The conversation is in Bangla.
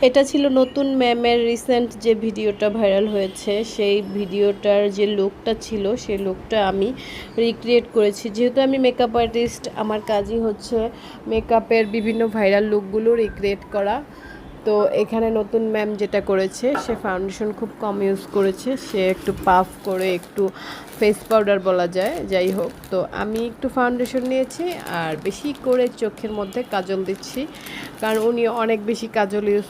এটা ছিল নতুন ম্যামের রিসেন্ট যে ভিডিওটা ভাইরাল হয়েছে, সেই ভিডিওটার যে লুকটা ছিল সেই লুকটা আমি রিক্রিয়েট করেছি। যেহেতু আমি মেকআপ আর্টিস্ট, আমার কাজই হচ্ছে মেকআপের বিভিন্ন ভাইরাল লুকগুলো রিক্রিয়েট করা। তো এখানে নতুন ম্যাম যেটা করেছে, সে ফাউন্ডেশন খুব কম ইউজ করেছে, সে একটু পাফ করে একটু ফেস পাউডার বলা যায়, যাই হোক। তো আমি একটু ফাউন্ডেশন নিয়েছি আর বেশি করে চোখের মধ্যে কাজল দিচ্ছি, কারণ উনি অনেক বেশি কাজল ইউজ